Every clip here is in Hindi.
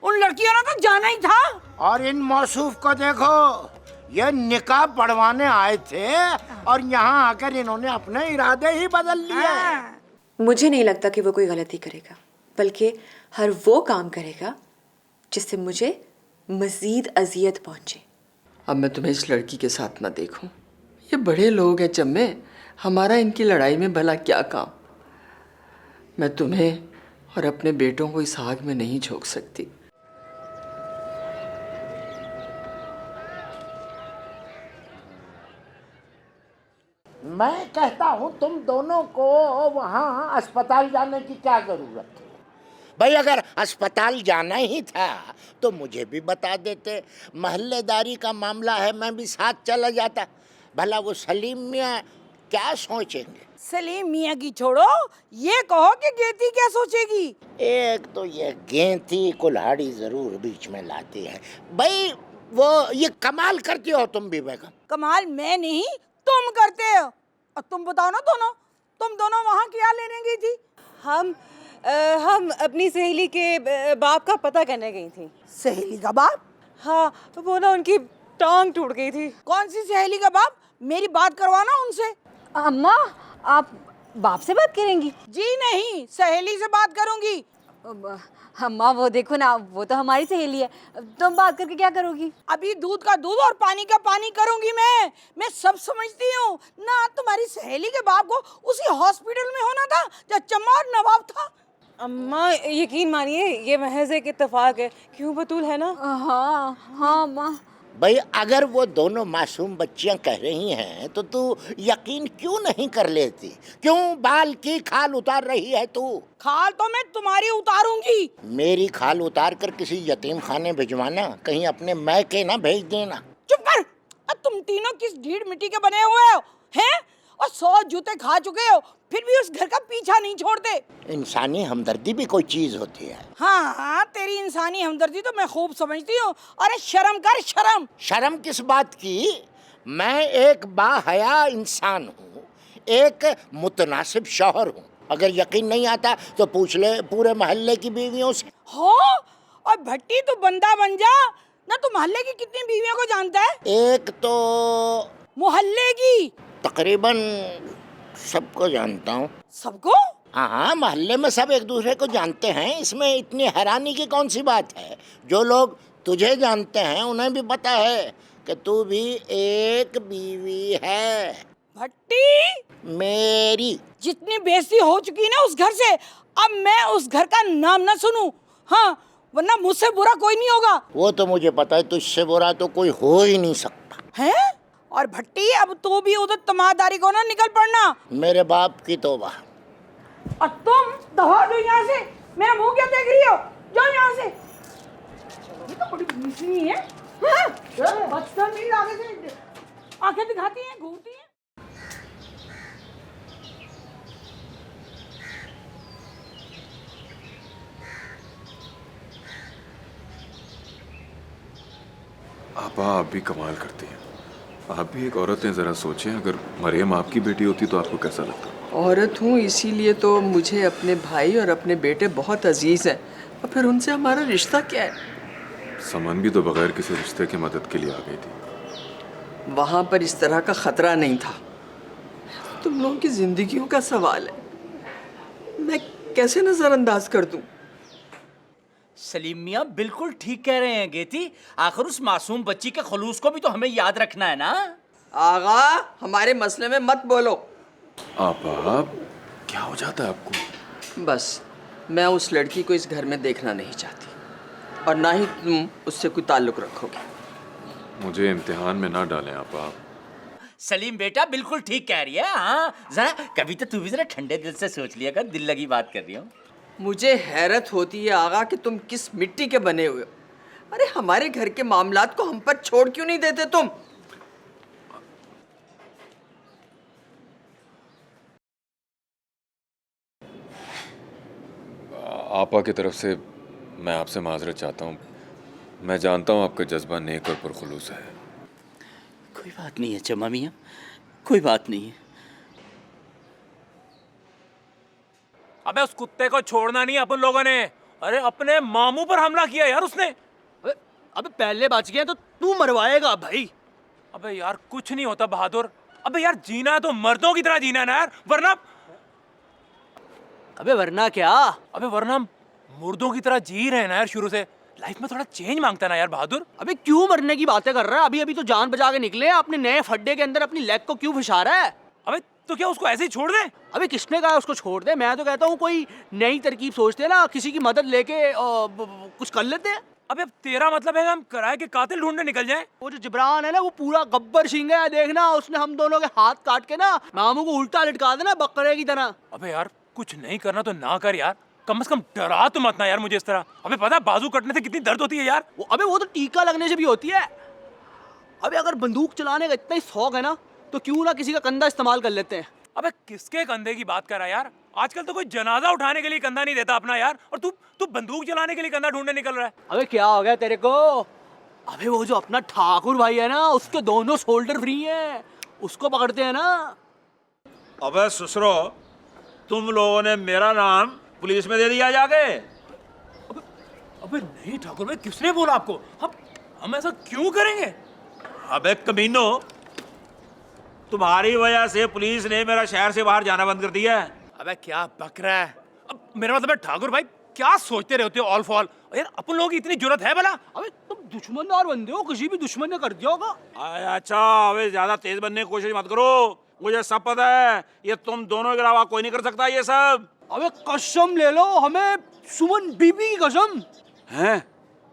उन लड़कियों ने तो जाना ही था। और इन मौसूफ को देखो, ये निकाह पढ़वाने आए थे और यहाँ आकर इन्होंने अपने इरादे ही बदल लिए। मुझे नहीं लगता कि वो कोई गलती करेगा, बल्कि हर वो काम करेगा जिससे मुझे मजीद अजियत पहुंचे। अब मैं तुम्हें इस लड़की के साथ ना देखूं। ये बड़े लोग हैं चम्मे, हमारा इनकी लड़ाई में भला क्या काम। मैं तुम्हें और अपने बेटों को इस आग में नहीं झोंक सकती। मैं कहता हूँ तुम दोनों को वहाँ अस्पताल जाने की क्या जरूरत है? भाई अगर अस्पताल जाना ही था तो मुझे भी बता देते, महल्लेदारी का मामला है, मैं भी साथ चला जाता। भला वो सलीम मियाँ क्या सोचेंगे? सलीम मियाँ की छोड़ो, ये कहो कि गेती क्या सोचेगी। एक तो ये गेंती कुल्हाड़ी जरूर बीच में लाती है। भाई वो ये कमाल करती हो तुम भी बेगम। कमाल मैं नहीं तुम करते हो। और तुम बताओ ना, तुम दोनों वहाँ क्या लेने गई थी? हम अपनी सहेली के बाप का पता करने गई थी। सहेली का बाप? हाँ, वो ना उनकी टांग टूट गई थी। कौन सी सहेली का बाप? मेरी बात करवाना उनसे। अम्मा, आप बाप से बात करेंगी? जी नहीं, सहेली से बात करूंगी। अम्मा वो देखो ना, वो तो हमारी सहेली है, तुम बात करके क्या करोगी? अभी दूध का दूध और पानी का पानी करूंगी। मैं सब समझती हूँ ना। तुम्हारी सहेली के बाप को उसी हॉस्पिटल में होना था जहाँ चम्मा और नवाब था। अम्मा यकीन मानिए, ये महज एक इत्तेफाक है। क्यों बतूल, है ना? हाँ हाँ अम्मा। भाई अगर वो दोनों मासूम बच्चियां कह रही हैं तो तू यकीन क्यों नहीं कर लेती? क्यों बाल की खाल उतार रही है तू? खाल तो मैं तुम्हारी उतारूंगी। मेरी खाल उतार कर किसी यतीम खाने भिजवाना, कहीं अपने मैके ना भेज देना। चुप कर। तुम तीनों किस ढीठ मिट्टी के बने हुए हो हैं? और 100 जूते खा चुके हो, फिर भी उस घर का पीछा नहीं छोड़ते। इंसानी हमदर्दी भी कोई चीज होती है। हाँ, तेरी इंसानी हमदर्दी तो मैं खूब समझती हूँ। अरे शर्म कर, शर्म। शर्म किस बात की? मैं एक बाहया इंसान हूँ, एक मुतनासिब शौहर हूँ। अगर यकीन नहीं आता तो पूछ ले पूरे मोहल्ले की बीवियों से। हो, और भट्टी तू बंदा बन जा ना। तू मोहल्ले की कितनी बीवियों को जानता है? एक तो मोहल्ले की तकरीबन सबको जानता हूँ। सबको? हाँ, मोहल्ले में सब एक दूसरे को जानते हैं, इसमें इतनी हैरानी की कौन सी बात है? जो लोग तुझे जानते हैं उन्हें भी पता है कि तू भी एक बीवी है। भट्टी मेरी जितनी बेइज्जती हो चुकी ना उस घर से, अब मैं उस घर का नाम ना सुनूं। हाँ, वरना मुझसे बुरा कोई नहीं होगा। वो तो मुझे पता है, तुझसे बुरा तो कोई हो ही नहीं सकता है। और भट्टी अब तू भी उधर तमादारी को ना निकल पड़ना। मेरे बाप की तौबा। और तुम दौड़ दो यहाँ से। मेरा मुंह क्या देख रही हो? जाओ यहाँ से। ये तो बड़ी मिसनी है। बदतमीज आगे से आंखें दिखाती हैं, घूरती हैं। आपा आप भी कमाल करती हैं। आप भी एक औरत हैं, ज़रा सोचें, अगर मरियम आपकी बेटी होती तो आपको कैसा लगता? औरत हूँ इसीलिए तो मुझे अपने भाई और अपने बेटे बहुत अजीज़ हैं, और फिर उनसे हमारा रिश्ता क्या है? समन भी तो बगैर किसी रिश्ते की मदद के लिए आ गई थी। वहाँ पर इस तरह का ख़तरा नहीं था। तुम लोगों की ज़िंदगियों का सवाल है, मैं कैसे नज़रअंदाज कर दूँ? सलीम मियाँ बिल्कुल ठीक कह रहे हैं गेती। आखिर उस मासूम बच्ची के खलूस को भी तो हमें याद रखना है ना। आगा, हमारे मसले में मत बोलो। आपा क्या हो जाता है आपको? बस मैं उस लड़की को इस घर में देखना नहीं चाहती, और ना ही तुम उससे कोई ताल्लुक़ रखोगे। मुझे इम्तिहान में ना डालें आपा। सलीम बेटा बिल्कुल ठीक कह रही है। हाँ, जरा कभी तो तू भी जरा ठंडे दिल से सोच लिया कर, दिल लगी बात कर रही हो। मुझे हैरत होती है आगा कि तुम किस मिट्टी के बने हुए हो। अरे हमारे घर के मामलात को हम पर छोड़ क्यों नहीं देते तुम? आपा की तरफ से मैं आपसे माजरत चाहता हूँ। मैं जानता हूँ आपका जज्बा नेक और पुरखुलूस है। कोई बात नहीं है चम्मा मियाँ, कोई बात नहीं है। अबे उस कुत्ते को छोड़ना नहीं अपन लोगों ने। अरे अपने मामू पर हमला किया यार उसने। अबे पहले बच गया तो तू मरवाएगा भाई। अबे यार कुछ नहीं होता बहादुर। अबे यार जीना है तो मर्दों की तरह जीना है ना यार, वरना अबे वरना क्या? अबे वरना मुर्दों की तरह जी रहे हैं ना यार शुरू से। लाइफ में थोड़ा चेंज मांगता है ना यार बहादुर। अबे क्यों मरने की बातें कर रहा है? अभी अभी तो जान बचा के निकले हैं, अपने नए फड्डे के अंदर अपनी लेग को क्यों फंसा रहा है? अबे तो क्या उसको ऐसे ही छोड़ दे? अबे किसने कहा उसको छोड़ दे? मैं तो कहता हूँ कोई नई तरकीब सोचते हैं ना, किसी की मदद लेके कुछ कर लेते हैं। अबे अब तेरा मतलब है हम किराए के कातिल ढूंढने निकल जाएं? वो जो जिब्रान है ना, वो पूरा गब्बर सिंह है, देखना उसने हम दोनों के हाथ काट के ना मामू को उल्टा लटका देना बकरे की तरह। अबे यार कुछ नहीं करना तो ना कर यार, कम से कम डरा तो मत ना यार मुझे इस तरह। अबे पता है बाजू कटने से कितनी दर्द होती है यार। अबे वो तो टीका लगने से भी होती है। अबे अगर बंदूक चलाने का इतना ही शौक है ना, तो क्यों ना किसी का कंधा इस्तेमाल कर लेते हैं। अबे किसके कंधे की बात कर रहा है यार? आजकल तो कोई जनाजा उठाने के लिए कंधा नहीं देता अपना यार, और तू बंदूक चलाने के लिए कंधा ढूंढने निकल रहा है। अबे क्या हो गया तेरे को? अबे वो जो अपना ठाकुर भाई है ना, उसके दोनों शोल्डर फ्री हैं, उसको पकड़ते हैं ना। अबे ससुरो, तुम लोगों ने मेरा नाम पुलिस में दे दिया जाके। अबे नहीं ठाकुर भाई, किसने बोला आपको? हम ऐसा क्यों करेंगे? अबे कमीनो, तुम्हारी वजह से पुलिस ने मेरा शहर से बाहर जाना बंद कर दिया है। अबे क्या बक रहा है? अब मेरा मतलब है ठाकुर भाई, क्या सोचते रहते हो ऑल फॉल? यार अपन लोगों की इतनी जरूरत है भला? अबे तुम दुश्मनदार बंदे हो, किसी भी दुश्मन ने कर दिया होगा। अच्छा, अबे ज्यादा तेज बनने की कोशिश मत करो, मुझे सब पता है। ये तुम दोनों के अलावा कोई नहीं कर सकता ये सब। अबे कसम ले लो, हमें सुमन बीबी की कसम। हैं?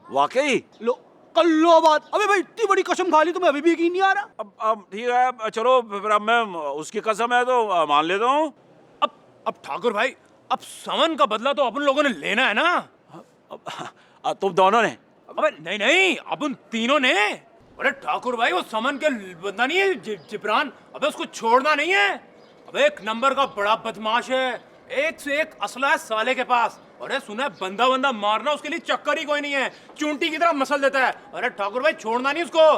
वाकई? लो कर लो बात। अबे भाई इतनी बड़ी कसम खा ली, तुम्हें अभी भी यकीन नहीं आ रहा? अब ठीक है, चलो फिर अब मैं उसकी कसम है तो मान लेता हूँ। अब ठाकुर भाई, अब समन का बदला तो अपन लोगों ने लेना है ना। तुम दोनों ने? अबे नहीं नहीं, अपन तीनों ने। अरे ठाकुर भाई, वो समन के बंदा नहीं है जिब्रान, अबे उसको छोड़ना नहीं है। अबे एक नंबर का बड़ा बदमाश है, एक से एक असला है साले के पास। अरे सुना है बंदा मारना उसके लिए चक्कर ही कोई नहीं है, चूंटी की तरह मसल देता है। अरे ठाकुर भाई छोड़ना नहीं उसको।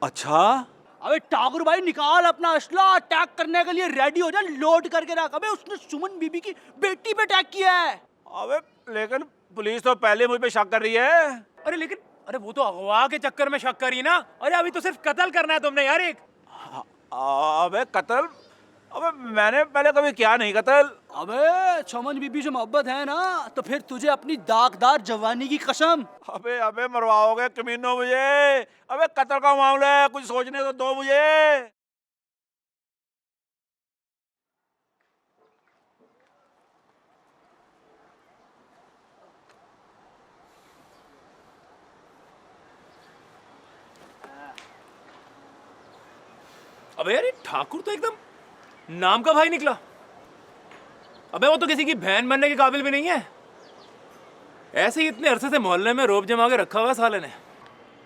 अच्छा? अबे ठाकुर भाई निकाल अपना असला, अटैक करने के लिए रेडी हो जा, लोड करके रख। अबे उसने सुमन बीबी की बेटी पे अटैक किया है। अबे लेकिन पुलिस तो पहले मुझ पे शक कर रही है। अरे लेकिन अरे वो तो अगवा के चक्कर में शक करी ना। अरे अभी तो सिर्फ कत्ल करना है तुमने यार एक। अबे कत्ल? अबे मैंने पहले कभी किया नहीं कत्ल। अबे चमन बीबी से मोहब्बत है ना, तो फिर तुझे अपनी दागदार जवानी की कसम। अबे मरवाओगे कमीनो मुझे। अबे कत्ल का मामला है, कुछ सोचने तो दो मुझे। अबे यार ये ठाकुर तो एकदम नाम का भाई निकला। अबे वो तो किसी की बहन बनने के काबिल भी नहीं है। ऐसे ही इतने अरसे से मोहल्ले में रोब जमा के रखा हुआ साले ने।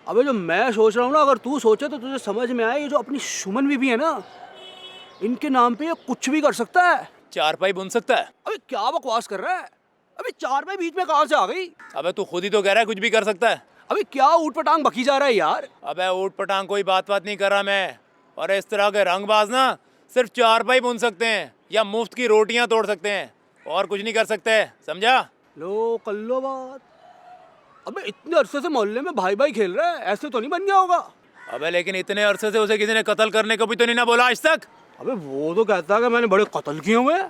अबे जो मैं सोच रहा हूँ ना, अगर तू सोचे तो तुझे समझ में आए, ये जो अपनी सुमन बीबी है ना, इनके नाम पे ये कुछ भी कर सकता है। चारपाई बुन सकता है। अबे क्या बकवास कर रहा है? अबे चारपाई बीच में कहाँ से आ गई? अबे तू खुद ही तो कह रहा है कुछ भी कर सकता है। अबे क्या ऊट पटांग बकी जा रहा है यार? अबे ऊट पटांग कोई बात नहीं कर रहा मैं। और इस तरह के रंगबाज ना सिर्फ चारपाई बुन सकते हैं या मुफ्त की रोटियां तोड़ सकते हैं, और कुछ नहीं कर सकते, समझा? लो कर लो बात। अबे इतने अरसे से मोहल्ले में भाई भाई खेल रहा है, ऐसे तो नहीं बन गया होगा? अबे लेकिन इतने अरसे से उसे किसी ने कत्ल करने को भी तो नहीं ना बोला आज तक। अबे वो तो कहता है कि मैंने बड़े कत्ल किए हुए हैं।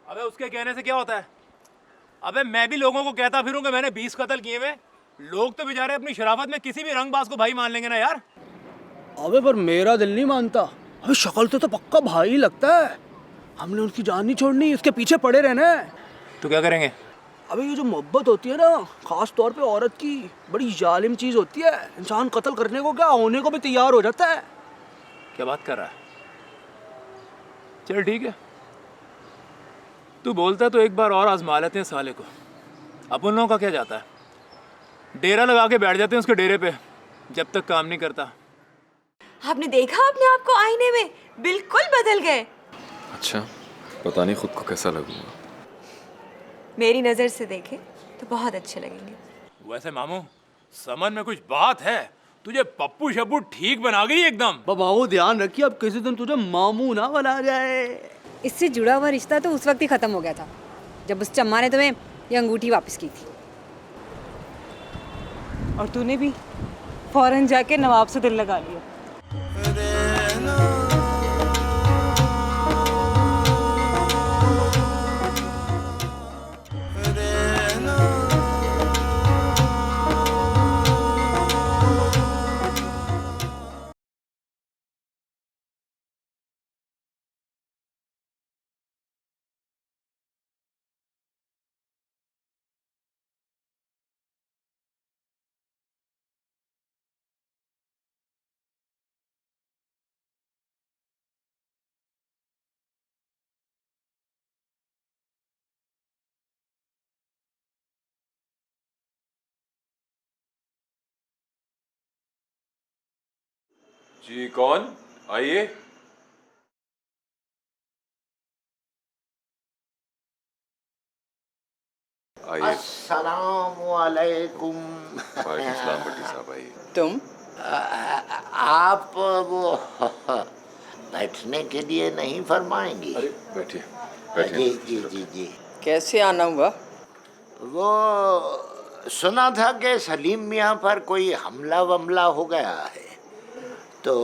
अबे उसके कहने से क्या होता है? अबे मैं भी लोगों को कहता फिरूं कि मैंने 20 कत्ल किए हुए। लोग तो बेचारे अपनी शराफत में किसी भी रंगबाज को भाई मान लेंगे ना यार। अबे पर मेरा दिल नहीं मानता। अबे शक्ल से तो पक्का भाई ही लगता है। हमने उनकी जान नहीं छोड़नी, इसके पीछे पड़े रहना है। तो क्या करेंगे? अबे ये जो मोहब्बत होती है ना, खास तौर पे औरत की, बड़ी जालिम चीज होती है। इंसान कत्ल करने को क्या, होने को भी तैयार हो जाता है। क्या बात कर रहा है? चल ठीक है, तू बोलता तो एक बार और आजमा लेते हैं साले को। अपन लोगों का क्या जाता है, डेरा लगा के बैठ जाते हैं उसके डेरे पे, जब तक काम नहीं करता। आपने देखा अपने आप को आईने में, बिल्कुल बदल गए। अच्छा, पता नहीं खुद को कैसा लगूंगा। मेरी नजर से देखे तो बहुत अच्छे लगेंगे। वैसे मामू, समझ में कुछ बात है, तुझे पप्पू शप्पू ठीक बना गई एकदम। बाबू ध्यान रखिए, अब किसी दिन तुझे मामू ना बना जाए। इससे जुड़ा हुआ रिश्ता तो उस वक्त ही ख़त्म हो गया था जब उस चम्मा ने तुम्हें ये अंगूठी वापस की थी। और तूने भी फौरन जाके नवाब से दिल लगा लिया। जी कौन? आइए। आइए। अस्सलामुअलैकुम। वालेकुम सलाम भट्टी साहब, आइए। तुम आप वो बैठने के लिए नहीं फरमाएंगी? अरे बैठिए जी बैठिए। जी जी जी। कैसे आना हुआ? वो सुना था कि सलीम मियाँ पर कोई हमला वमला हो गया है, तो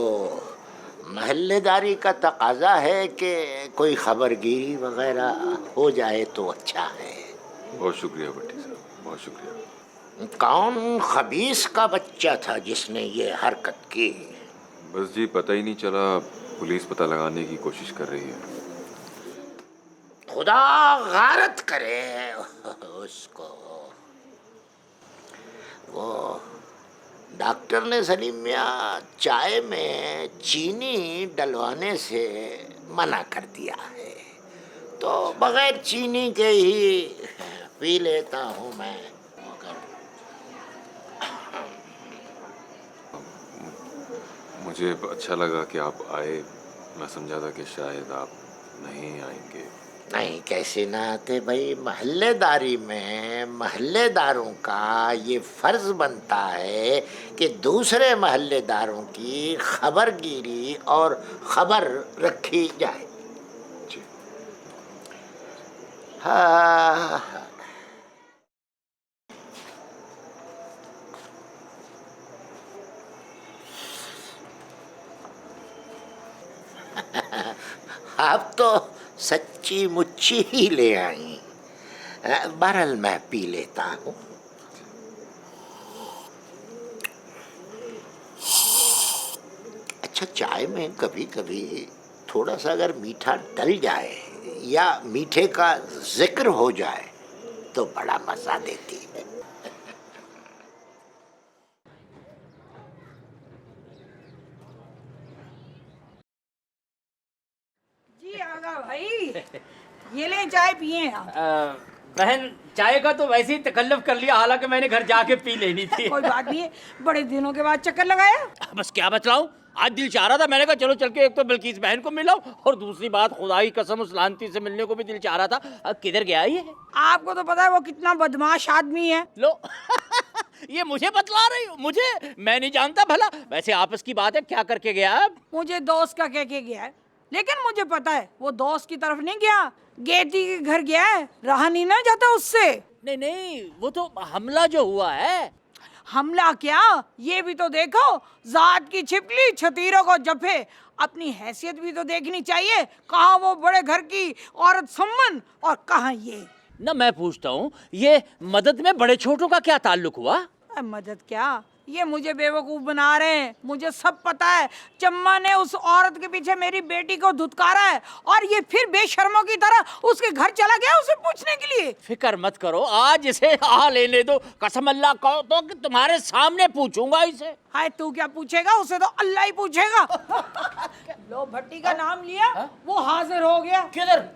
महल्लेदारी का तकाजा है कि कोई खबरगिरी वगैरह हो जाए तो अच्छा है। बहुत शुक्रिया भट्टी साहब, बहुत शुक्रिया। कौन खबीस का बच्चा था जिसने ये हरकत की? बस जी पता ही नहीं चला, पुलिस पता लगाने की कोशिश कर रही है। खुदा गारत करे उसको। वो डॉक्टर ने सलीम मियाँ चाय में चीनी डलवाने से मना कर दिया है, तो बगैर चीनी के ही पी लेता हूँ मैं। मुझे अच्छा लगा कि आप आए। मैं समझा था कि शायद आप नहीं आएंगे। नहीं, कैसे ना आते भाई। महल्लेदारी में महल्लेदारों का ये फर्ज बनता है कि दूसरे महल्लेदारों की खबरगिरी और खबर रखी जाए। जी। हाँ। आप तो सच्ची मुच्ची ही ले आई। बहरहाल मैं पी लेता हूँ। अच्छा, चाय में कभी कभी थोड़ा सा अगर मीठा डल जाए या मीठे का जिक्र हो जाए तो बड़ा मजा देती है। जी आगा भाई, ये ले चाय पिए आप। बहन चाय का तो वैसे ही तकल्लुफ कर लिया, हालांकि मैंने घर जाके पी लेनी थी। कोई बात नहीं है, बड़े दिनों के बाद चक्कर लगाया। बस क्या बतलाऊं, आज दिल चाह रहा था, मैंने कहा चलो चल के एक तो बिल्किस बहन को मिलाओ, और दूसरी बात खुदा की कसम उस लानती से मिलने को भी दिल चाह रहा था। अब किधर गया ये? आपको तो पता है वो कितना बदमाश आदमी है। लो ये मुझे बतला रही हो? मुझे? मैं नहीं जानता भला। वैसे आपस की बात है, क्या करके गया? अब मुझे दोस्त का कह के गया है, लेकिन मुझे पता है वो दोस्त की तरफ नहीं गया, गेती के घर गया है। रहा नहीं ना जाता उससे। नहीं नहीं, वो तो हमला जो हुआ है। हमला क्या, ये भी तो देखो, जात की छिपली छतीरों को जफे। अपनी हैसियत भी तो देखनी चाहिए। कहाँ वो बड़े घर की औरत सम्मन और कहाँ ये। ना मैं पूछता हूँ, ये मदद में बड़े छोटों का क्या ताल्लुक हुआ? मदद क्या, ये मुझे बेवकूफ बना रहे हैं। मुझे सब पता है। चम्मा ने उस औरत के पीछे मेरी बेटी को धुतकारा है, और ये फिर बेशर्मों की तरह उसके घर चला गया उसे पूछने के लिए। फिक्र मत करो, आज इसे आ लेने दो। कसम अल्लाह कहो तो कि तुम्हारे सामने पूछूंगा इसे। हाय, तू क्या पूछेगा, उसे तो अल्लाह ही पूछेगा। लो, भट्टी का नाम लिया, वो हाजिर हो गया। किधर?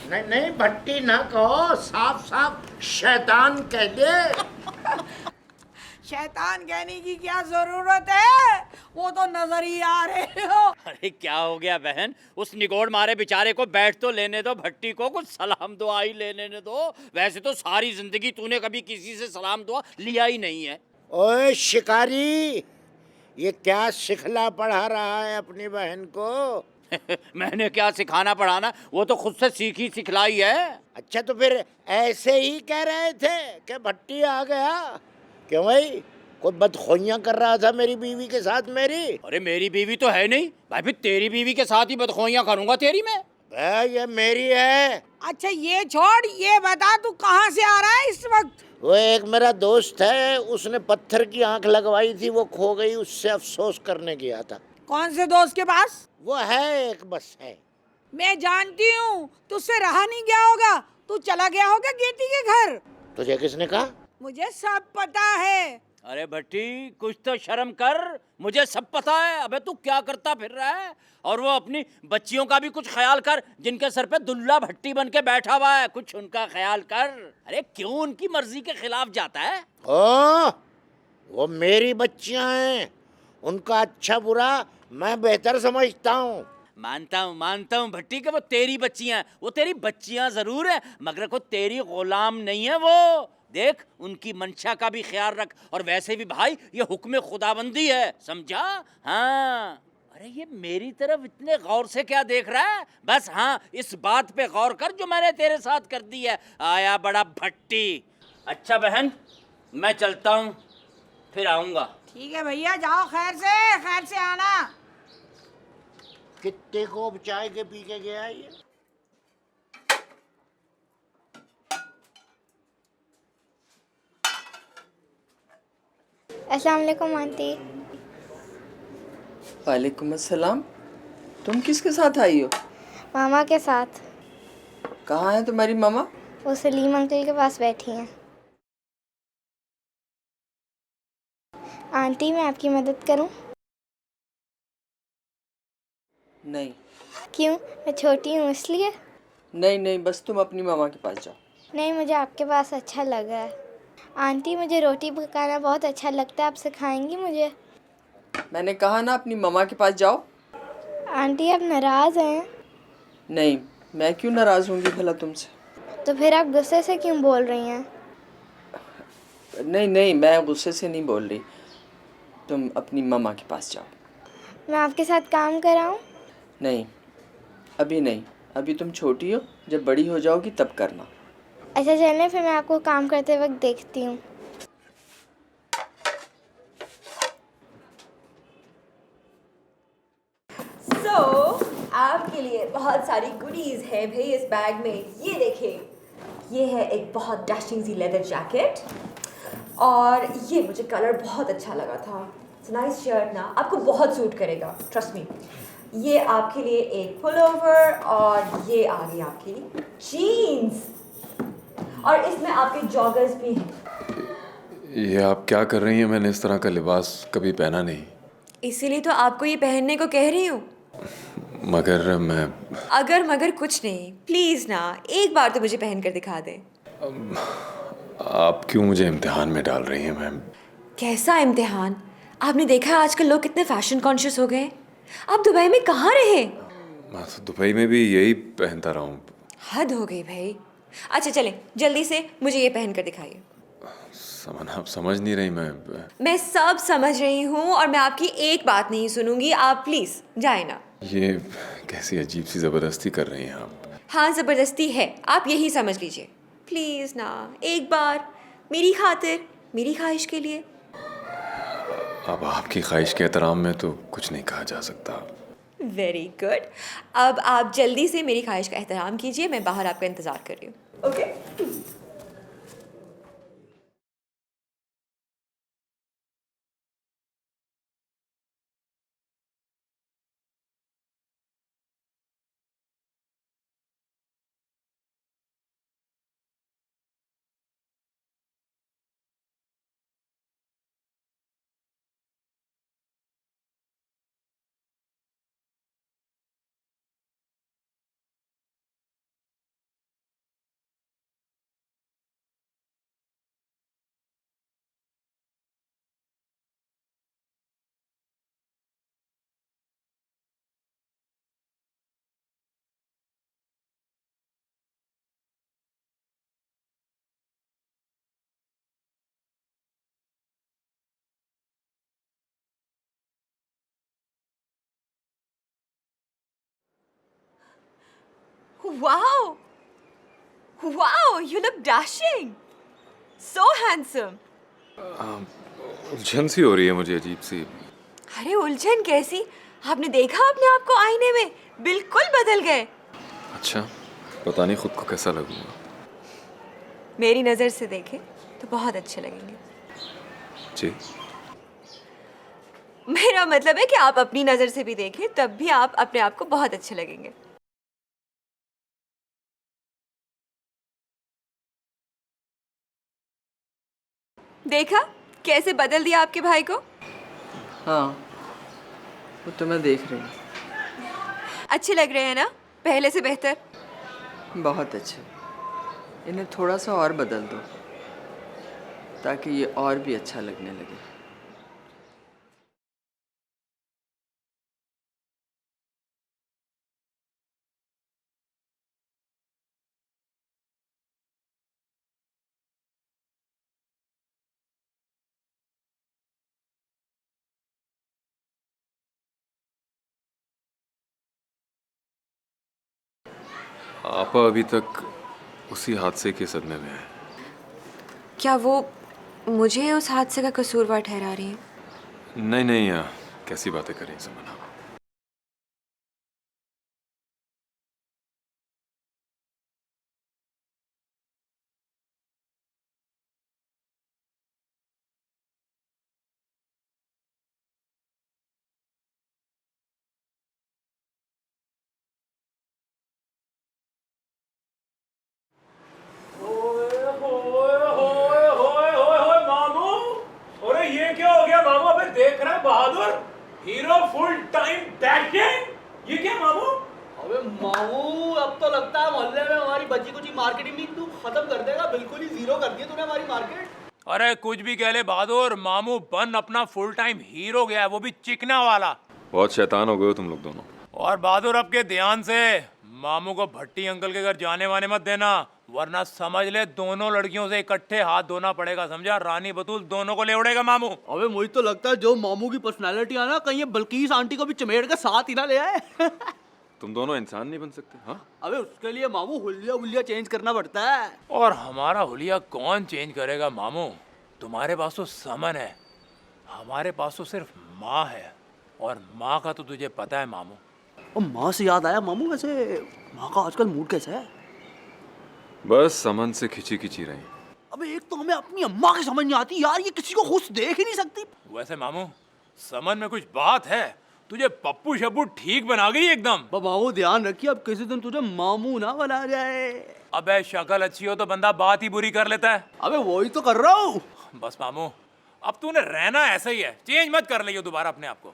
नहीं नहीं, भट्टी ना कहो, साफ साफ शैतान कह दे। शैतान कहने की क्या जरूरत है, वो तो नजर ही आ रहे हो। अरे क्या हो गया बहन, उस निगोड़ मारे बेचारे को बैठ तो लेने दो, भट्टी को कुछ सलाम दुआ ही लेने दो। वैसे तो सारी जिंदगी तूने कभी किसी से सलाम दुआ लिया ही नहीं है। ओए शिकारी, ये क्या सिखला पढ़ा रहा है अपनी बहन को? मैंने क्या सिखाना पढ़ाना, वो तो खुद से सीखी सिखलाई है। अच्छा तो फिर ऐसे ही कह रहे थे कि भट्टी आ गया? क्यों भाई, कोई बदखोइयां कर रहा था मेरी बीवी के साथ मेरी? अरे मेरी बीवी तो है नहीं भाई, फिर तेरी बीवी के साथ ही बदखोइयां करूंगा तेरी मैं? भाई ये मेरी है। अच्छा ये छोड़, ये बता तू कहाँ से आ रहा है इस वक्त? वो एक मेरा दोस्त है, उसने पत्थर की आंख लगवाई थी, वो खो गई, उससे अफसोस करने गया था। कौन से दोस्त के पास? वो है एक, बस है। मैं जानती हूँ, तुझसे रहा नहीं गया होगा, तू चला गया होगा गेटी के घर। तुझे किसने कहा? मुझे सब पता है। अरे भट्टी कुछ तो शर्म कर, मुझे सब पता है। अबे तू क्या करता फिर रहा है? और वो अपनी बच्चियों का भी कुछ ख्याल कर, जिनके सर पे दुल्ला भट्टी बन के बैठा हुआ है, कुछ उनका ख्याल कर। अरे क्यों उनकी मर्जी के खिलाफ जाता है? ओ, वो मेरी बच्चियां हैं, उनका अच्छा बुरा मैं बेहतर समझता हूँ। मानता हूँ भट्टी कि वो तेरी बच्चियां हैं, वो तेरी बच्चियां जरूर है, मगर को तेरी गुलाम नहीं है वो। देख उनकी मंशा का भी ख्याल रख, और वैसे भी भाई ये हुक्म खुदाबंदी है, समझा? हाँ। अरे ये मेरी तरफ इतने गौर से क्या देख रहा है? बस हाँ, इस बात पे गौर कर जो मैंने तेरे साथ कर दी है। आया बड़ा भट्टी। अच्छा बहन, मैं चलता हूँ, फिर आऊँगा। ठीक है भैया, जाओ, खैर से आना। कितने कोप चाय के पी के गया ये? अस्सलाम वालेकुम आंटी। वालेकुम अस्सलाम। तुम किसके साथ आई हो? मामा के साथ। कहाँ है तुम्हारी मामा? वो सलीम अंकल के पास बैठी हैं। आंटी मैं आपकी मदद करूं? नहीं। क्यों, मैं छोटी हूँ इसलिए? नहीं, बस तुम अपनी मामा के पास जाओ। नहीं, मुझे आपके पास अच्छा लग रहा है। आंटी मुझे रोटी पकाना बहुत अच्छा लगता है, आप सिखाएंगी मुझे? मैंने कहा ना अपनी मामा के पास जाओ। आंटी आप नाराज़ हैं? नहीं, मैं क्यों नाराज़ होंगी भला तुमसे? तो फिर आप गुस्से से क्यों बोल रही हैं? नहीं, मैं गुस्से से नहीं बोल रही। तुम अपनी मामा के पास जाओ। मैं आपके साथ काम कराऊं? नहीं, अभी नहीं। अभी तुम छोटी हो, जब बड़ी हो जाओगी तब करना। अच्छा चलें, फिर मैं आपको काम करते वक्त देखती हूँ। आपके लिए बहुत सारी गुडीज है भाई इस बैग में। ये देखिए, ये है एक बहुत डैशिंग सी लेदर जैकेट, और ये मुझे कलर बहुत अच्छा लगा था। नाइस शर्ट ना, आपको बहुत सूट करेगा, ट्रस्ट मी। ये आपके लिए एक पुलोवर, और ये आ गई आपकी जीन्स, और इसमें आपके जॉगर्स भी हैं। ये आप क्या कर रही हैं? मैंने इस तरह का लिबास कभी पहना नहीं। इसीलिए तो आपको ये पहनने को कह रही हूँ। मगर मैं... अगर मगर कुछ नहीं, प्लीज़ ना, एक बार तो मुझे पहन कर दिखा दें। आप क्यों मुझे इम्तिहान में डाल रही हैं मैम? कैसा इम्तिहान? आपने देखा है आजकल लोग कितने फैशन कॉन्शियस हो गए। आप दुबई में कहाँ रहे? मैं तो दुबई में भी यही पहनता रहा हूँ। हद हो गई भाई। अच्छा चलें, जल्दी से मुझे ये पहन कर दिखाइए। समन, आप समझ नहीं रही। मैं सब समझ रही हूँ, और मैं आपकी एक बात नहीं सुनूंगी। आप प्लीज़ जाए ना। ये कैसी अजीब सी ज़बरदस्ती कर रही हैं आप? हाँ, ज़बरदस्ती है, आप यही समझ लीजिए। प्लीज़ ना, एक बार मेरी खातिर, मेरी ख्वाहिश के लिए। अब आपकी ख्वाहिश के एहतराम में तो कुछ नहीं कहा जा सकता। Very good. अब आप जल्दी से मेरी ख्वाहिश का एहतराम कीजिए, मैं बाहर आपका इंतज़ार कर रही हूँ। Okay. Wow! Wow, you look dashing. So handsome. उलझन सी हो रही है मुझे, अजीब सी। अरे उलझन कैसी? आपने देखा अपने आप को आईने में? बिल्कुल बदल गए। अच्छा, पता नहीं खुद को कैसा लगूंगा। मेरी नज़र से देखें तो बहुत अच्छे लगेंगे। जी। मेरा मतलब है कि आप अपनी नज़र से भी देखें तब भी आप अपने आप को बहुत अच्छे लगेंगे। देखा कैसे बदल दिया आपके भाई को? हाँ, वो तो मैं देख रही हूँ। अच्छे लग रहे हैं ना, पहले से बेहतर। बहुत अच्छे। इन्हें थोड़ा सा और बदल दो ताकि ये और भी अच्छा लगने लगे। आपा अभी तक उसी हादसे के सदमे में है। क्या वो मुझे उस हादसे का कसूरवार ठहरा रही हैं? नहीं नहीं, कैसी बातें करें समन आप। मामू, अरे ये क्या हो गया मामू? अबे देख रहा है बहादुर, हीरो फुल टाइम डैशिंग। ये क्या मामू? अबे मामू, अब तो लगता है मोहल्ले में हमारी बची कुची मार्केटिंग तू खत्म कर देगा। बिल्कुल ही जीरो कर दिया तूने हमारी मार्केट। अरे कुछ भी कह ले बहादुर, मामू बन अपना फुल टाइम हीरो गया है, वो भी चिकना वाला। बहुत शैतान हो गए हो तुम लोग दोनों। और बहादुर अब के ध्यान से मामू को भट्टी अंकल के घर जाने वाने मत देना, वरना समझ ले दोनों लड़कियों से इकट्ठे हाथ धोना पड़ेगा, समझा? रानी बतूल दोनों को ले उड़ेगा मामू। अबे मुझे तो लगता है जो मामू की पर्सनालिटी है ना, कहीं ये बल्कीस आंटी को भी चमेड़ के साथ ही ना ले आए। तुम दोनों इंसान नहीं बन सकते? हाँ, अबे उसके लिए मामू हुलिया चेंज करना पड़ता है। और हमारा हुलिया कौन चेंज करेगा मामू? तुम्हारे पास तो समन है, हमारे पास तो सिर्फ माँ है, और माँ का तो तुझे पता है मामू। और माँ से याद आया मामू, वैसे माँ का आजकल मूड कैसा है? बस समन से खिंची खिंची रही। अबे एक तो हमें अपनी अम्मा की समझ नहीं आती यार, ये किसी को खुश देख ही नहीं सकती। वैसे मामू समन में कुछ बात है, तुझे पप्पू शप्पू ठीक बना गई एकदम। मामू ध्यान रखिए, अब किसी दिन तुझे मामू ना बना जाए। अबे शक्ल अच्छी हो तो बंदा बात ही बुरी कर लेता है। अबे वही तो कर रहा हूँ। बस मामू, अब तूने रहना ऐसा ही है, चेंज मत कर लियो दोबारा अपने आप को।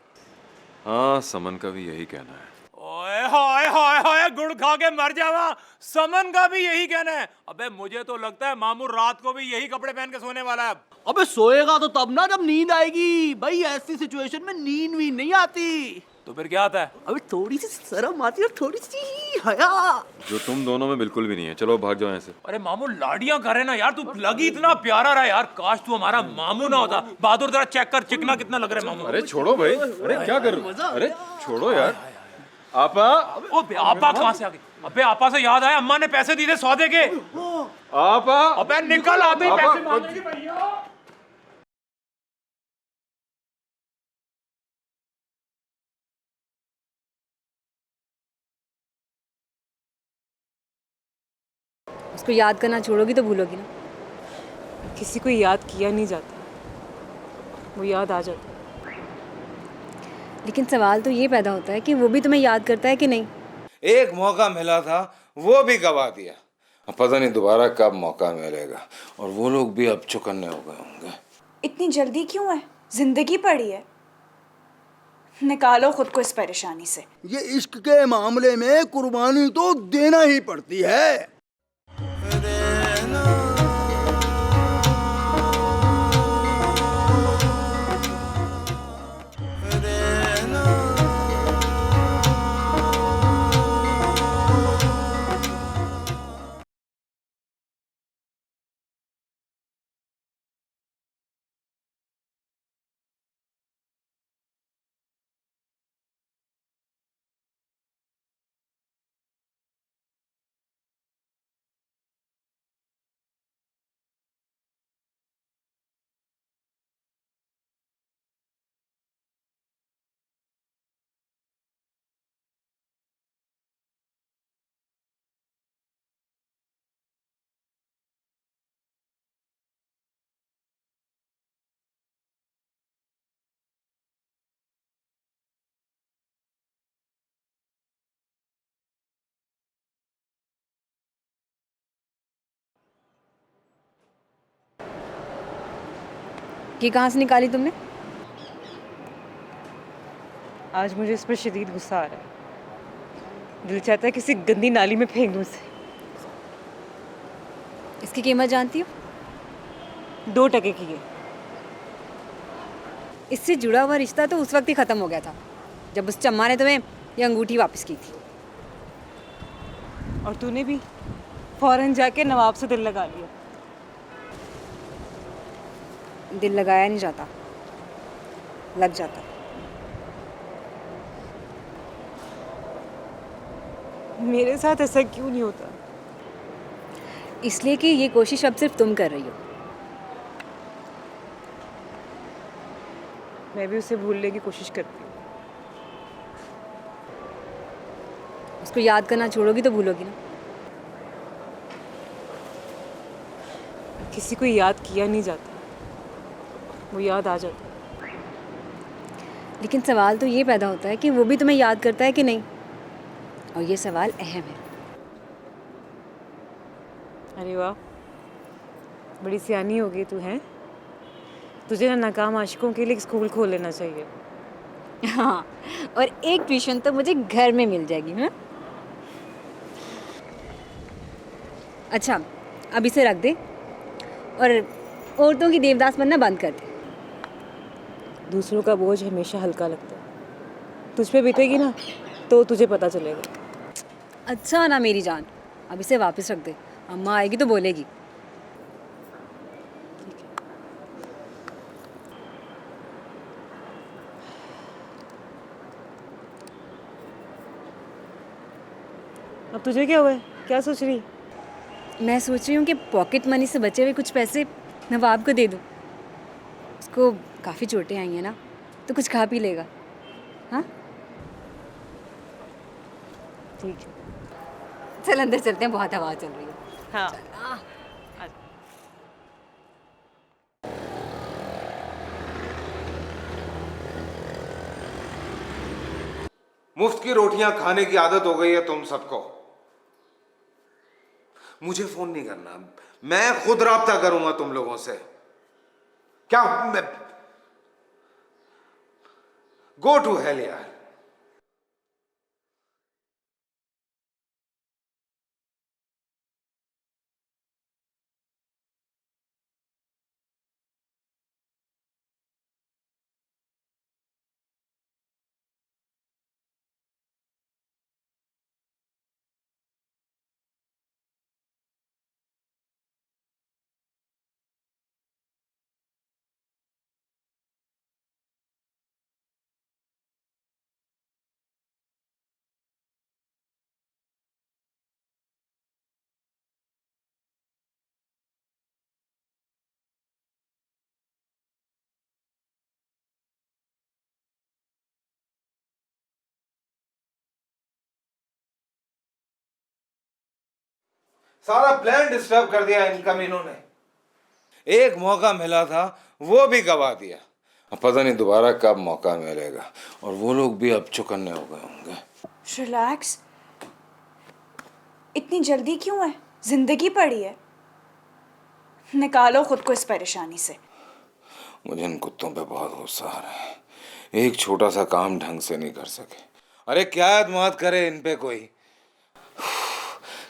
हाँ, समन का भी यही कहना है। ओए हाय हाय हाय, गुड़ खा के मर जावा, समन का भी यही कहना है। अबे मुझे तो लगता है मामू रात को भी यही कपड़े पहन के सोने वाला है। अबे सोएगा तो तब ना जब नींद आएगी। भाई ऐसी सिचुएशन में नींद भी नहीं आती। तो फिर क्या आता है? अबे थोड़ी सी शर्म आती है और थोड़ी सी हया, जो तुम दोनों में बिल्कुल भी नहीं है। चलो भाग जाओ यहाँ से। अरे मामू लाडियां करे ना यार, तू लगी इतना प्यारा रहा यार, काश तू हमारा मामू ना होता। बहादुर जरा चेक कर, चिकना कितना लग रहा है मामू। अरे छोड़ो भाई, अरे क्या कर रहे हो? अरे छोड़ो यार। आपा, ओ आपा कहाँ से आ गई? अबे आपा से याद आया, अम्मा ने पैसे दिए थे सौदे के। आपा, अबे निकल, आते ही आपा, पैसे मांगेगी भैया। उसको याद करना छोड़ोगी तो भूलोगी ना। किसी को याद किया नहीं जाता, वो याद आ जाता है। लेकिन सवाल तो ये पैदा होता है कि वो भी तुम्हें याद करता है कि नहीं। एक मौका मिला था, वो भी गवा दिया। अब पता नहीं दोबारा कब मौका मिलेगा, और वो लोग भी अब चुकन्ने हो गए होंगे। इतनी जल्दी क्यों है? जिंदगी पड़ी है, निकालो खुद को इस परेशानी से। ये इश्क के मामले में कुर्बानी तो देना ही पड़ती है। ये कहाँ से निकाली तुमने? आज मुझे इस पर शदीद गुस्सा आ रहा है। दिल चाहता है किसी गंदी नाली में फेंक दूँ इसे। इसकी कीमत जानती हो? 2 टके की है। इससे जुड़ा हुआ रिश्ता तो उस वक्त ही ख़त्म हो गया था जब उस चम्मा ने तुम्हें ये अंगूठी वापस की थी। और तूने भी फौरन जाके नवाब से दिल लगा लिया। दिल लगाया नहीं जाता, लग जाता। मेरे साथ ऐसा क्यों नहीं होता? इसलिए कि ये कोशिश अब सिर्फ तुम कर रही हो। मैं भी उसे भूलने की कोशिश करती हूँ। उसको याद करना छोड़ोगी तो भूलोगी ना। किसी को याद किया नहीं जाता, वो याद आ जाता। लेकिन सवाल तो ये पैदा होता है कि वो भी तुम्हें याद करता है कि नहीं, और ये सवाल अहम है। अरे वाह, बड़ी सियानी हो गई तू है। तुझे ना नाकाम आशिकों के लिए एक स्कूल खोल लेना चाहिए। हाँ, और एक ट्यूशन तो मुझे घर में मिल जाएगी। हाँ अच्छा, अब इसे रख दे और औरतों की देवदास बनना बंद कर दे। दूसरों का बोझ हमेशा हल्का लगता है। तुझ पे बीतेगी ना तो तुझे पता चलेगा। अच्छा ना मेरी जान, अब इसे वापस रख दे। अम्मा आएगी तो बोलेगी। अब तुझे क्या हुआ है? क्या सोच रही? मैं सोच रही हूँ कि पॉकेट मनी से बचे हुए कुछ पैसे नवाब को दे दूँ। उसको काफ़ी चोटें आई हैं ना, तो कुछ खा पी लेगा। हाँ ठीक है, चल अंदर चलते हैं, बहुत हवा चल रही है। हाँ मुफ्त की रोटियां खाने की आदत हो गई है तुम सबको। मुझे फोन नहीं करना, मैं खुद राब्ता करूंगा तुम लोगों से। क्या मैं गो टू हेल यार। सारा प्लान डिस्टर्ब कर दिया इन कमीनों ने। एक मौका मिला था वो भी गवा दिया। अब पता नहीं दोबारा कब मौका मिलेगा, और वो लोग भी अब चुकन्ने हो गए होंगे। रिलैक्स, इतनी जल्दी क्यों है? जिंदगी पड़ी है, निकालो खुद को इस परेशानी से। मुझे इन कुत्तों पे बहुत गुस्सा आ रहा है। एक छोटा सा काम ढंग से नहीं कर सके। अरे क्या एतमाद करे इन पे कोई?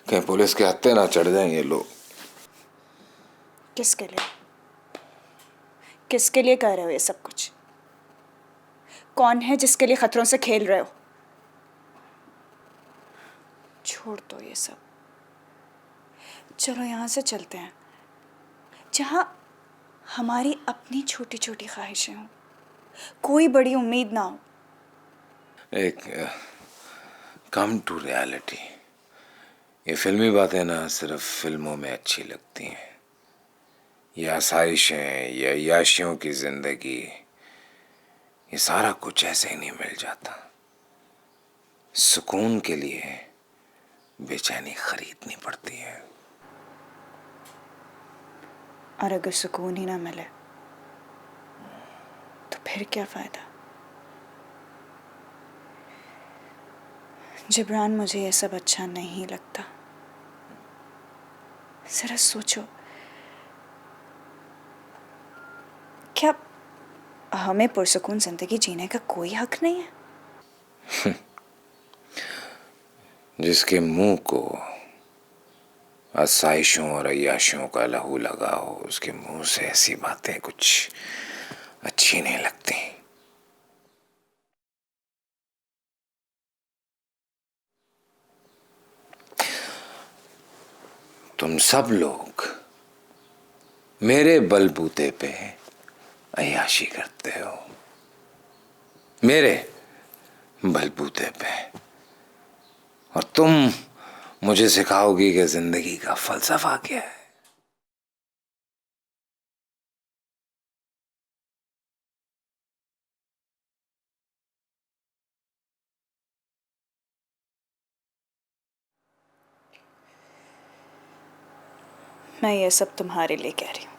कहीं पुलिस के हत्थे ना चढ़ जाएं ये लोग। किसके लिए? किसके लिए कर रहे हो ये सब कुछ? कौन है जिसके लिए खतरों से खेल रहे हो? छोड़ दो ये सब, चलो यहाँ से चलते हैं जहाँ हमारी अपनी छोटी छोटी ख्वाहिशें हों, कोई बड़ी उम्मीद ना हो। एक कम टू रियलिटी। ये फिल्मी बातें ना सिर्फ फिल्मों में अच्छी लगती हैं। ये आसाइशें या याशियों की जिंदगी, ये सारा कुछ ऐसे ही नहीं मिल जाता। सुकून के लिए बेचैनी खरीदनी पड़ती है। और अगर सुकून ही ना मिले तो फिर क्या फायदा? जिब्रान, मुझे ये सब अच्छा नहीं लगता। जरा सोचो, क्या हमें पुरसुकून जिंदगी जीने का कोई हक नहीं है? जिसके मुंह को आसाइशों और अय्याशियों का लहू लगा हो, उसके मुंह से ऐसी बातें कुछ अच्छी नहीं लगती। तुम सब लोग मेरे बलबूते पे अय्याशी करते हो, मेरे बलबूते पे, और तुम मुझे सिखाओगी कि जिंदगी का फलसफा क्या है। मैं ये सब तुम्हारे लिए कह रही हूँ।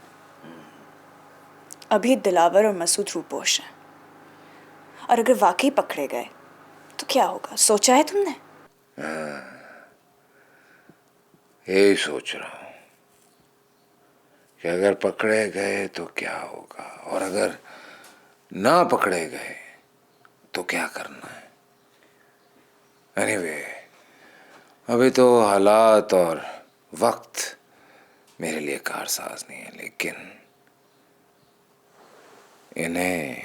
अभी दिलावर और मसूद रूपोश हैं, और अगर वाकई पकड़े गए तो क्या होगा, सोचा है तुमने? यही सोच रहा हूं कि अगर पकड़े गए तो क्या होगा, और अगर ना पकड़े गए तो क्या करना है। एनीवे, अभी तो हालात और वक्त मेरे लिए कारसाज नहीं है, लेकिन इन्हें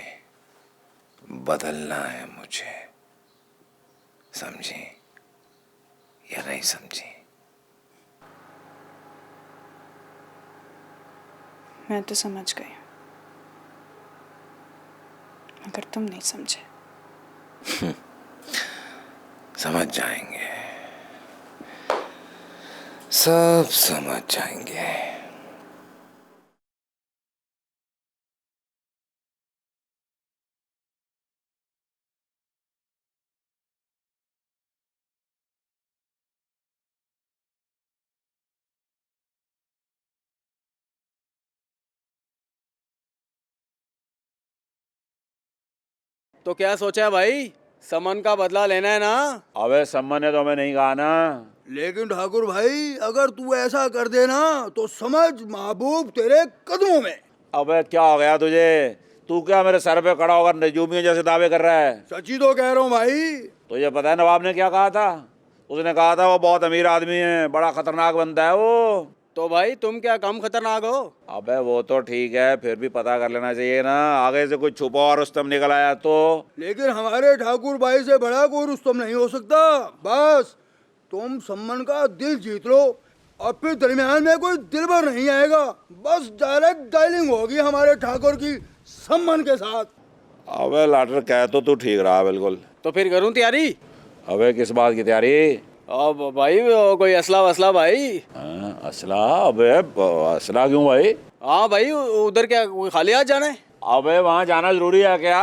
बदलना है मुझे। समझी या नहीं समझी? मैं तो समझ गई, मगर तुम नहीं समझे। समझ जाएंगे, सब समझ जाएंगे। तो क्या सोचा है भाई, समन का बदला लेना है ना? अबे सम्मान ने तो हमें नहीं कहा ना। लेकिन ठाकुर भाई, अगर तू ऐसा कर देना तो समझ महबूब तेरे कदमों में। अबे क्या हो गया तुझे? तू क्या मेरे सर पे खड़ा होकर नजूमियों जैसे दावे कर रहा है? सच्ची तो कह रहा हूँ भाई। तुझे पता है नवाब ने क्या कहा था? उसने कहा था वो बहुत अमीर आदमी है, बड़ा खतरनाक बनता है वो। तो भाई तुम क्या कम खतरनाक हो? अबे वो तो ठीक है, फिर भी पता कर लेना चाहिए ना, आगे से कुछ छुपा और रुस्तम निकल आया तो। लेकिन हमारे ठाकुर भाई से बड़ा कोई रुस्तम नहीं हो सकता। बस तुम सम्मन का दिल जीत लो, और फिर दरमियान में कोई दिलबर नहीं आएगा। बस डायरेक्ट डायलिंग होगी हमारे ठाकुर की सम्मन के साथ। अबे लाटर कह तो तू ठीक रहा बिल्कुल। तो फिर करूं तैयारी? अबे किस बात की तैयारी? अब भाई कोई असला वसला भाई? असला? अबे असला क्यों भाई? हाँ भाई, उधर क्या खाली हाथ जाना है? अबे वहाँ जाना जरूरी है क्या?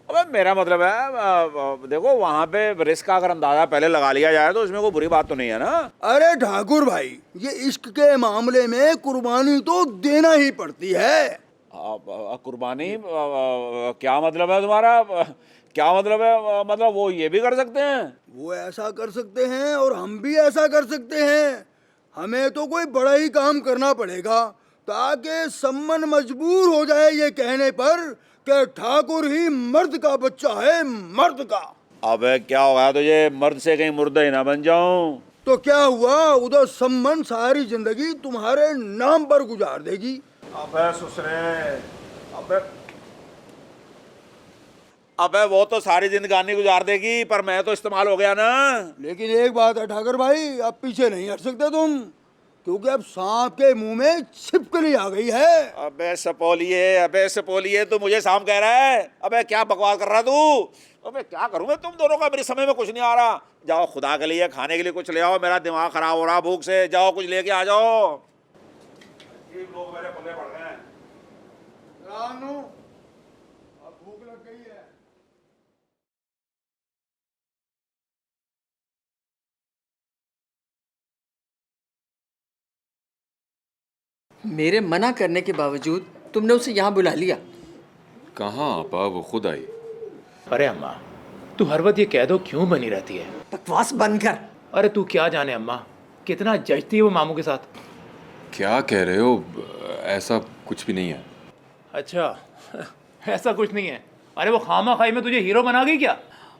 अबे मेरा मतलब है, देखो वहाँ पे रिस्क का अगर अंदाजा पहले लगा लिया जाए तो इसमें कोई बुरी बात तो नहीं है ना। अरे ठाकुर भाई, ये इश्क के मामले में कुर्बानी तो देना ही पड़ती है। कुर्बानी? क्या मतलब है तुम्हारा? क्या मतलब है? मतलब वो ये भी कर सकते हैं? वो ऐसा कर सकते हैं और हम भी ऐसा कर सकते हैं। हमें तो कोई बड़ा ही काम करना पड़ेगा, ताकि सम्मन मजबूर हो जाए ये कहने पर कि ठाकुर ही मर्द का बच्चा है, मर्द का। अबे क्या होगा तुझे? मर्द से कहीं मुर्दा ही ना बन जाऊं। तो क्या हुआ, उधर सम्मन सारी जिंदगी तुम्हारे नाम पर गुजार देगी। अबे ससुरे, अबे वो तो सारी जिंदगानी गुजार देगी, पर मैं तो इस्तेमाल हो गया ना। लेकिन एक बात है ठाकुर भाई, अब पीछे नहीं हट सकते तुम, क्योंकि अब सांप के मुंह में छिपकली आ गई है। अबे सपोलिए, तू मुझे सांप कह रहा है? अबे क्या बकवास कर रहा तू? अबे क्या करूं मैं तुम दोनों का? मेरे समय में कुछ नहीं आ रहा। जाओ खुदा के लिए खाने के लिए कुछ ले आओ, मेरा दिमाग खराब हो रहा भूख से। जाओ कुछ लेके आ जाओ। ये लोग मेरे पल्ले पड़ गए हैं। रानू, अब भूख लग गई है। मेरे मना करने के बावजूद तुमने उसे यहाँ बुला लिया। कहाँ आपा, वो खुद आई। अरे अम्मा, तू हर वक्त ये कह दो क्यों बनी रहती है? बकवास बंद कर। अरे तू क्या जाने अम्मा, कितना जचती है वो मामू के साथ। क्या कह रहे हो? ऐसा कुछ भी नहीं है। अच्छा ऐसा कुछ नहीं है। अरे वो खामा खाई में तुझे हीरो बना गई क्या?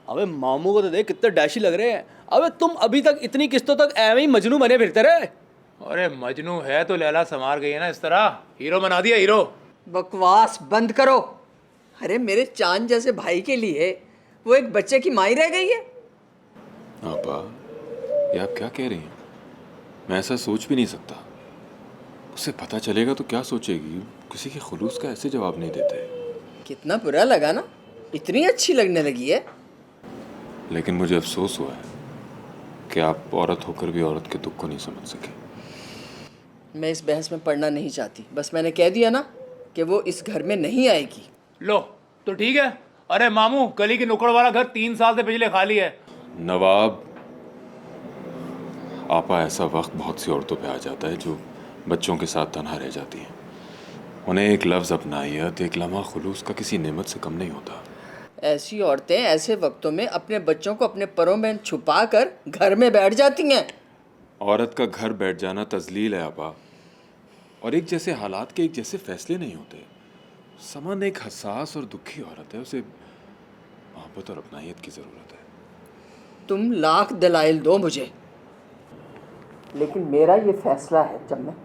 अबे मामू को तो देख कितने डैशी लग रहे हैं। अबे तुम अभी तक इतनी किस्तों तक एवं ही मजनू बने फिरते रहे। अरे मजनू है तो लैला संवार गई है ना, इस तरह हीरो बना दिया हीरो। बकवास बंद करो। अरे मेरे चांद जैसे भाई के लिए वो एक बच्चे की माई रह गई है। आपा, ये आप क्या कह रही हैं? मैं ऐसा सोच भी नहीं सकता। उसे पता चलेगा तो क्या सोचेगी? किसी के खुलूस का ऐसे जवाब नहीं देते। कितना बुरा लगा ना, इतनी अच्छी लगने लगी है। लेकिन मुझे अफसोस हुआ है कि आप औरत होकर भी औरत के दुख को नहीं समझ सके। मैं इस बहस में पढ़ना नहीं चाहती। बस मैंने कह दिया ना कि वो इस घर में नहीं आएगी। लो तो ठीक है। अरे मामू, गली के नुक्कड़ वाला घर 3 साल से पिछले खाली है। नवाब, आपा, ऐसा वक्त बहुत सी औरतों पे आ जाता है जो बच्चों के साथ तन्हा रह जाती हैं। उन्हें एक लफ्ज़ अपनाइयत, एक लम्हा खुलूस का किसी नेमत से कम नहीं होता। ऐसी औरतें ऐसे वक्तों में अपने बच्चों को अपने परों में छुपा कर घर में बैठ जाती हैं। औरत का घर बैठ जाना तजलील है आपा, और एक जैसे हालात के एक जैसे फैसले नहीं होते। समन एक हसास और दुखी औरत है, उसे मोहब्बत और अपनाहियत की ज़रूरत है। तुम लाख दलाइल दो मुझे, लेकिन मेरा ये फैसला है जब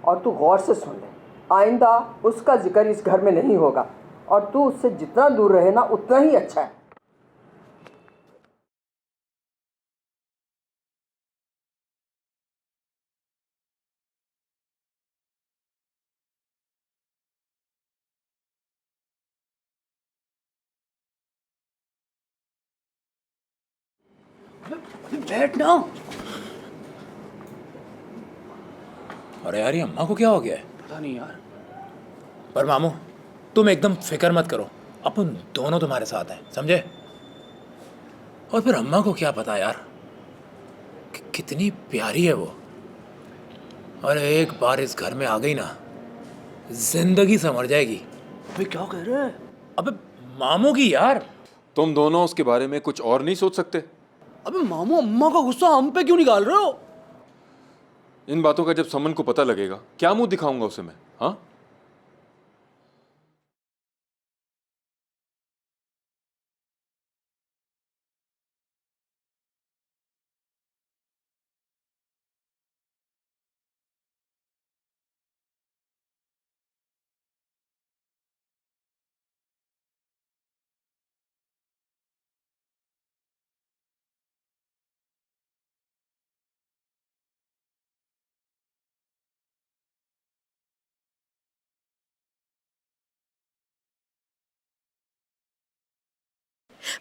और तू गौर से सुन ले, आइंदा उसका जिक्र इस घर में नहीं होगा और तू उससे जितना दूर रहे ना उतना ही अच्छा है। बैठ ना। अरे यार, ये अम्मा को क्या हो गया है? पता नहीं यार। पर मामू, तुम एकदम फिक्र मत करो, अपन दोनों तुम्हारे साथ हैं, समझे? और फिर अम्मा को क्या पता यार कितनी प्यारी है वो। और एक बार इस घर में आ गई ना, जिंदगी संवर जाएगी। अबे क्या कह रहे हैं? अबे मामू की यार। तुम दोनों उसके बारे में कुछ और नहीं सोच सकते? अबे मामू, अम्मा का गुस्सा हम पे क्यों निकाल रहे हो? इन बातों का जब समन को पता लगेगा, क्या मुंह दिखाऊंगा उसे मैं? हाँ,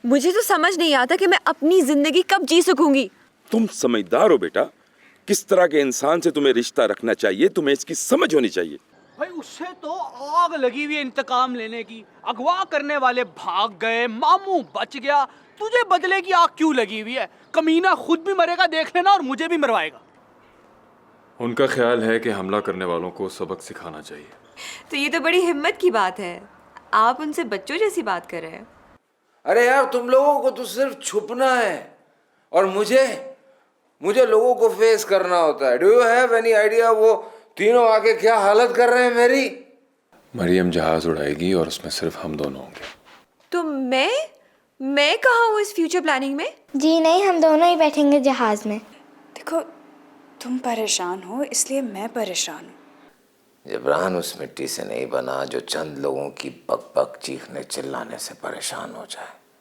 मुझे तो समझ नहीं आता कि मैं अपनी जिंदगी कब जी सकूंगी। तुम समझदार हो बेटा, किस तरह के इंसान से तुम्हें रिश्ता रखना चाहिए, तुम्हें इसकी समझ होनी चाहिए। भाई उससे तो आग लगी हुई है इंतकाम लेने की। अगवा करने वाले भाग गए, मामू बच गया, तुझे बदले की आग क्यों लगी हुई है? कमीना खुद भी मरेगा देख लेना, और मुझे भी मरवाएगा। उनका ख्याल है कि हमला करने वालों को सबक सिखाना चाहिए। तो ये तो बड़ी हिम्मत की बात है, आप उनसे बच्चों जैसी बात कर रहे हैं। अरे यार, तुम लोगों को तो सिर्फ छुपना है और मुझे लोगों को फेस करना होता है। Do you have any idea वो तीनों आके क्या हालत कर रहे हैं मेरी? मरियम जहाज उड़ाएगी और उसमें सिर्फ हम दोनों होंगे। तो मैं कहाँ हूँ इस फ्यूचर प्लानिंग में? जी नहीं, हम दोनों ही बैठेंगे जहाज में। देखो, तुम परेशान हो इसलिए मैं परेशान हूँ। जिब्रान उस मिट्टी से नहीं बना जो चंद लोगों की बक बक चीखने चिल्लाने से परेशान हो जाए।